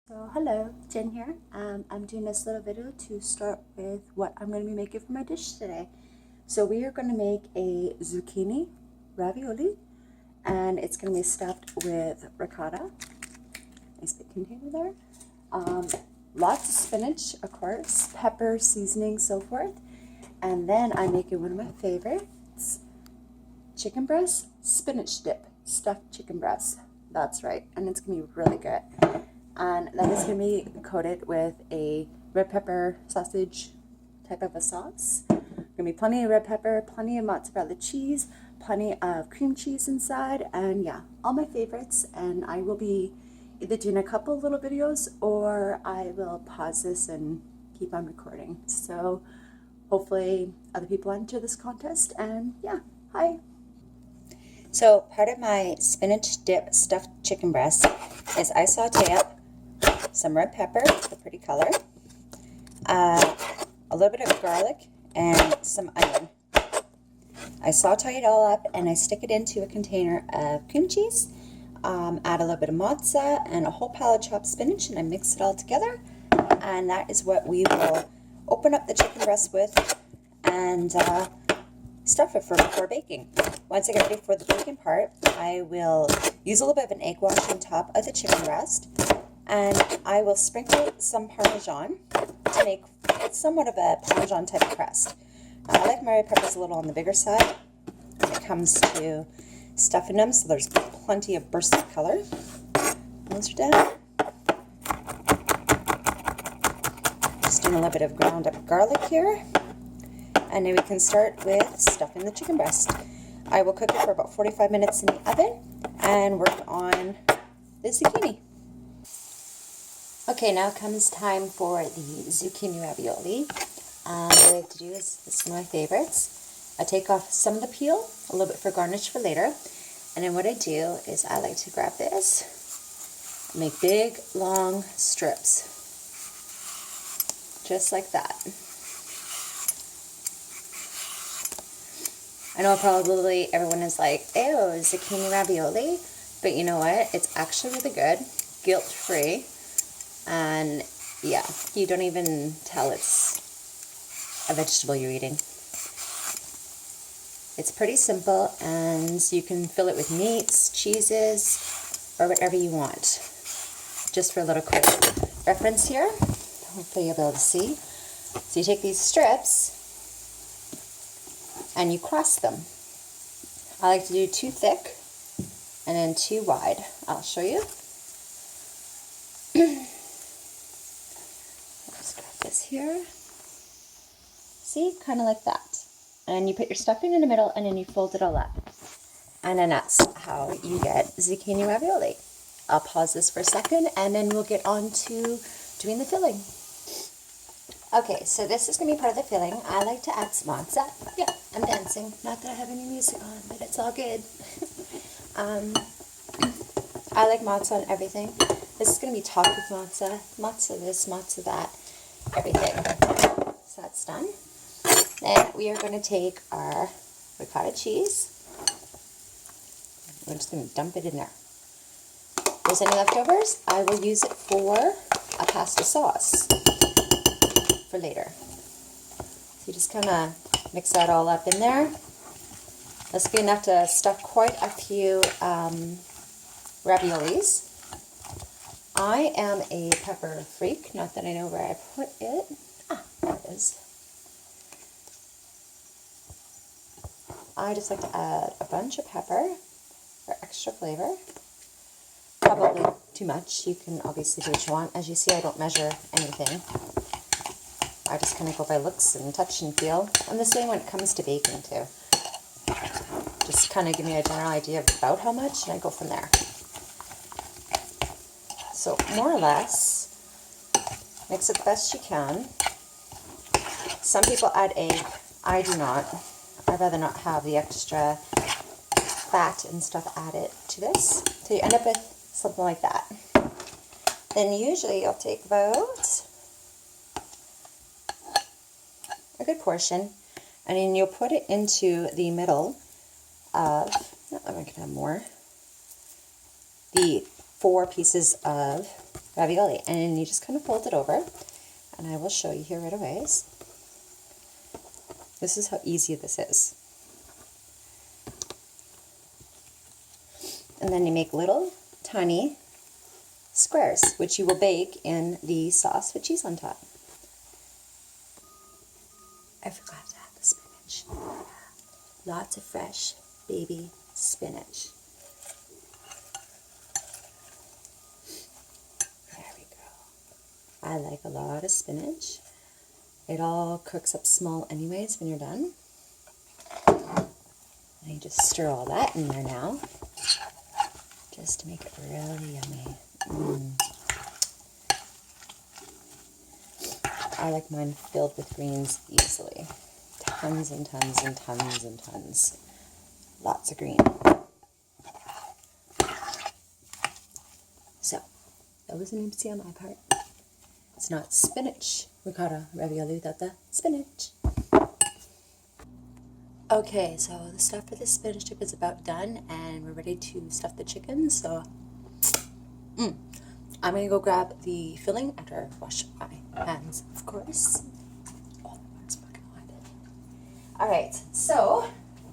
So hello, Jen here. I'm doing this little video to start with what I'm going to be making for my dish today. So we are going to make a zucchini ravioli, and it's going to be stuffed with ricotta. Nice big container there. Lots of spinach, of course, pepper, seasoning, so forth. And then I'm making one of my favorites, chicken breast spinach dip, stuffed chicken breast. That's right, and it's going to be really good. And that is going to be coated with a red pepper sausage type of a sauce. Going to be plenty of red pepper, plenty of mozzarella cheese, plenty of cream cheese inside, and yeah, all my favorites. And I will be either doing a couple little videos or I will pause this and keep on recording. So hopefully other people enter this contest, and yeah, hi. So part of my spinach dip stuffed chicken breast is I saute up some red pepper, a pretty color, a little bit of garlic, and some onion. I saute it all up and I stick it into a container of cream cheese, add a little bit of mozza and a whole pile of chopped spinach, and I mix it all together. And that is what we will open up the chicken breast with and stuff it for baking. Once I get ready for the baking part, I will use a little bit of an egg wash on top of the chicken breast, and I will sprinkle some Parmesan to make somewhat of a Parmesan type of crust. I like my red peppers a little on the bigger side when it comes to stuffing them, so there's plenty of bursts of color. Once you're done, just doing a little bit of ground up garlic here, and then we can start with stuffing the chicken breast. I will cook it for about 45 minutes in the oven and work on the zucchini. Okay, now comes time for the zucchini ravioli. What I like to do is, this is one of my favorites. I take off some of the peel, a little bit for garnish for later. And then what I do is I like to grab this and make big, long strips. Just like that. I know probably everyone is like, ew, zucchini ravioli. But you know what? It's actually really good, guilt-free. And yeah, you don't even tell it's a vegetable you're eating. It's pretty simple, and you can fill it with meats, cheeses, or whatever you want. Just for a little quick reference here, hopefully you'll be able to see. So you take these strips and you cross them. I like to do 2 thick and then 2 wide. I'll show you. Just grab this here. See, kind of like that. And you put your stuffing in the middle and then you fold it all up. And then that's how you get zucchini ravioli. I'll pause this for a second and then we'll get on to doing the filling. Okay, so this is going to be part of the filling. I like to add some mozza. Yeah, I'm dancing. Not that I have any music on, but it's all good. I like mozza on everything. This is going to be topped with mozza. Mozza this, mozza that, everything. So that's done. Then we are going to take our ricotta cheese. We're just going to dump it in there. If there's any leftovers, I will use it for a pasta sauce for later. So you just kind of mix that all up in there. That's good enough to stuff quite a few raviolis. I am a pepper freak, not that I know where I put it. Ah, there it is. I just like to add a bunch of pepper for extra flavor. Probably too much. You can obviously do what you want. As you see, I don't measure anything. I just kind of go by looks and touch and feel. I'm the same when it comes to baking too. Just kind of give me a general idea of about how much, and I go from there. So more or less, mix it the best you can. Some people add egg. I do not. I'd rather not have the extra fat and stuff added to this. So you end up with something like that. Then usually I'll take about a good portion, and then you'll put it into the middle of, I'm going to have more, the 4 pieces of ravioli. And you just kind of fold it over, and I will show you here right away. This is how easy this is. And then you make little tiny squares, which you will bake in the sauce with cheese on top. I forgot to add the spinach. Lots of fresh baby spinach. There we go. I like a lot of spinach. It all cooks up small anyways when you're done. And you just stir all that in there now, just to make it really yummy. I like mine filled with greens easily. Tons and tons and tons and tons. Lots of green. So, that was an oopsie on my part. It's not spinach ricotta ravioli without the spinach. Okay, so the stuff for the spinach dip is about done, and we're ready to stuff the chicken. So, I'm going to go grab the filling after I wash my hands, of course. Oh, that's fucking hot. Alright, so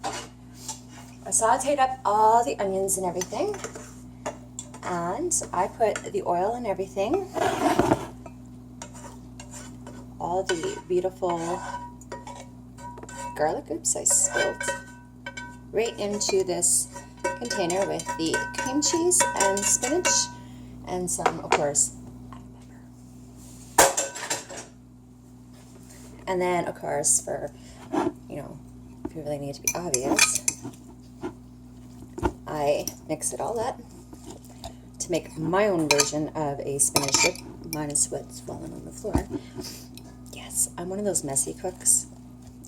I sauteed up all the onions and everything, and I put the oil and everything, all the beautiful garlic, oops, I spilled, right into this container with the cream cheese and spinach, and some, of course, pepper. And then, of course, for, you know, if you really need to be obvious, I mix it all up to make my own version of a spinach dip, minus what's fallen on the floor. Yes, I'm one of those messy cooks.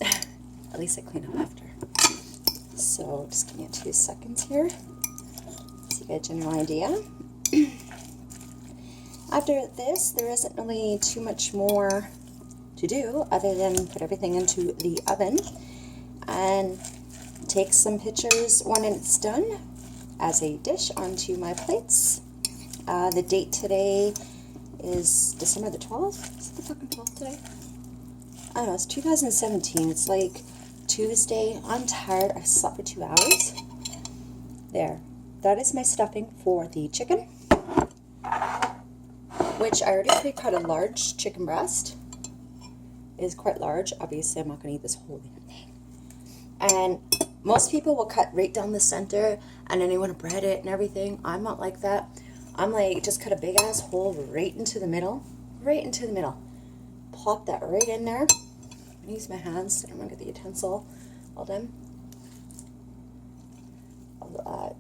At least I clean up after. So, just give me 2 seconds here so you get a general idea. After this, there isn't really too much more to do other than put everything into the oven and take some pictures when it's done as a dish onto my plates. The date today is December the 12th. Is it the fucking 12th today? I don't know, it's 2017. It's like Tuesday. I'm tired. I slept for 2 hours. There. That is my stuffing for the chicken, which I already pre-cut a large chicken breast. It is quite large. Obviously, I'm not going to eat this whole damn thing. And most people will cut right down the center, and then they want to bread it and everything. I'm not like that. I'm like, just cut a big-ass hole right into the middle. Right into the middle. Plop that right in there. I use my hands so I don't want to get the utensil all done.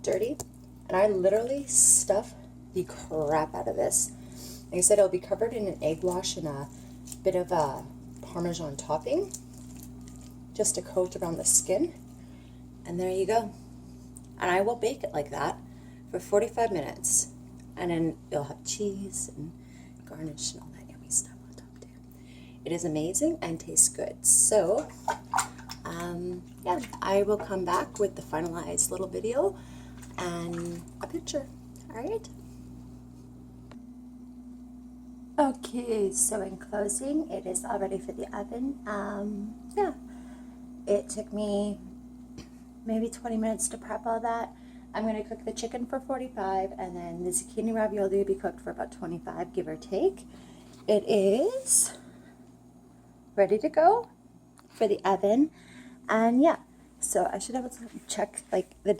Dirty. And I literally stuff the crap out of this. Like I said, it'll be covered in an egg wash and a bit of a Parmesan topping, just to coat around the skin. And there you go. And I will bake it like that for 45 minutes. And then you'll have cheese and garnish and all that yummy stuff on top too. It is amazing and tastes good. So, yeah, I will come back with the finalized little video and a picture. All right. Okay, so in closing, it is all ready for the oven. Yeah, it took me maybe 20 minutes to prep all that. I'm going to cook the chicken for 45, and then the zucchini ravioli will be cooked for about 25, give or take. It is ready to go for the oven, and yeah, so I should have to check like the